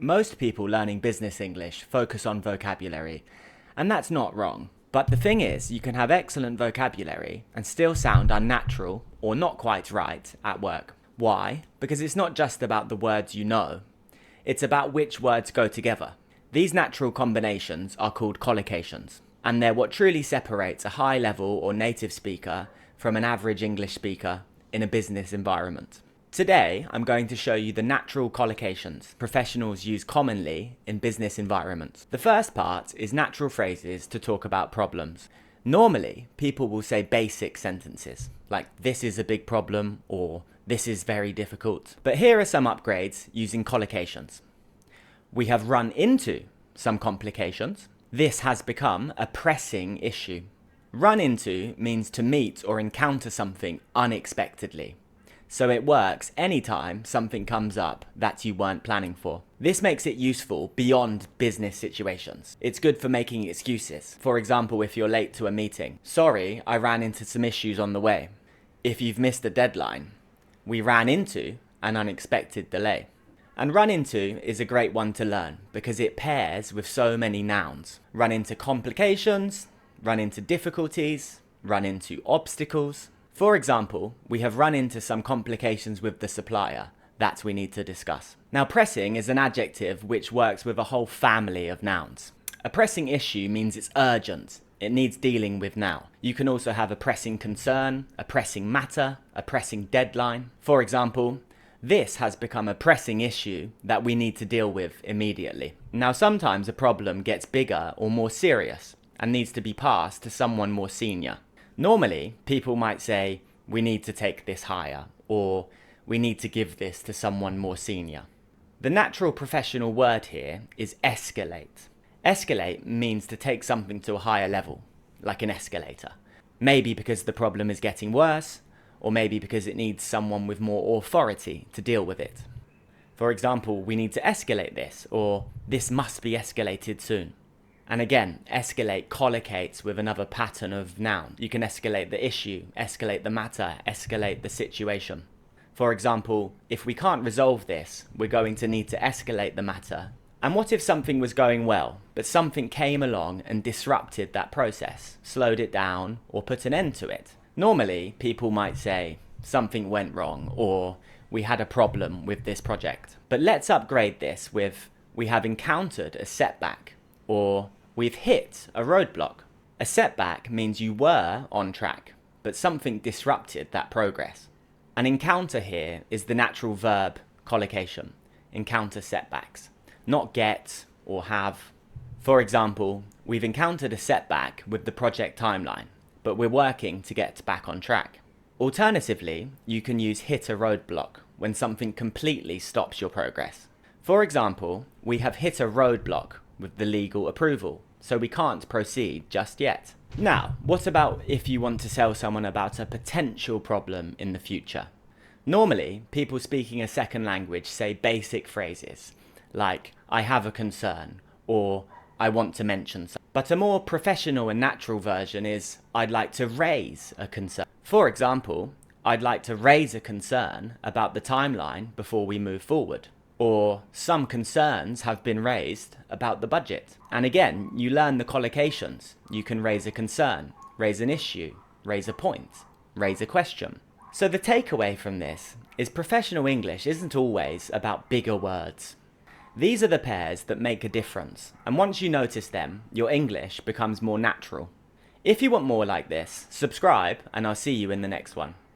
Most people learning business English focus on vocabulary, and that's not wrong. But the thing is, you can have excellent vocabulary and still sound unnatural or not quite right at work. Why? Because it's not just about the words you know, it's about which words go together. These natural combinations are called collocations, and they're what truly separates a high-level or native speaker from an average English speaker in a business environment. Today, I'm going to show you the natural collocations professionals use commonly in business environments. The first part is natural phrases to talk about problems. Normally, people will say basic sentences, like this is a big problem or this is very difficult. But here are some upgrades using collocations. We have run into some complications. This has become a pressing issue. Run into means to meet or encounter something unexpectedly. So it works anytime something comes up that you weren't planning for. This makes it useful beyond business situations. It's good for making excuses. For example, if you're late to a meeting. Sorry, I ran into some issues on the way. If you've missed a deadline. We ran into an unexpected delay. And run into is a great one to learn because it pairs with so many nouns. Run into complications, run into difficulties, run into obstacles. For example, we have run into some complications with the supplier that we need to discuss. Now, pressing is an adjective which works with a whole family of nouns. A pressing issue means it's urgent. It needs dealing with now. You can also have a pressing concern, a pressing matter, a pressing deadline. For example, this has become a pressing issue that we need to deal with immediately. Now, sometimes a problem gets bigger or more serious and needs to be passed to someone more senior. Normally, people might say, we need to take this higher, or we need to give this to someone more senior. The natural professional word here is escalate. Escalate means to take something to a higher level, like an escalator. Maybe because the problem is getting worse, or maybe because it needs someone with more authority to deal with it. For example, we need to escalate this, or this must be escalated soon. And again, escalate collocates with another pattern of noun. You can escalate the issue, escalate the matter, escalate the situation. For example, if we can't resolve this, we're going to need to escalate the matter. And what if something was going well, but something came along and disrupted that process, slowed it down, or put an end to it? Normally, people might say, something went wrong, or we had a problem with this project. But let's upgrade this with, we have encountered a setback, or we've hit a roadblock. A setback means you were on track, but something disrupted that progress. An encounter here is the natural verb collocation, encounter setbacks, not get or have. For example, we've encountered a setback with the project timeline, but we're working to get back on track. Alternatively, you can use hit a roadblock when something completely stops your progress. For example, we have hit a roadblock with the legal approval, so we can't proceed just yet. Now, what about if you want to tell someone about a potential problem in the future? Normally, people speaking a second language say basic phrases, like, I have a concern, or I want to mention something. But a more professional and natural version is, I'd like to raise a concern. For example, I'd like to raise a concern about the timeline before we move forward. Or some concerns have been raised about the budget. And again, you learn the collocations. You can raise a concern, raise an issue, raise a point, raise a question. So the takeaway from this is professional English isn't always about bigger words. These are the pairs that make a difference, and once you notice them, your English becomes more natural. If you want more like this, subscribe and I'll see you in the next one.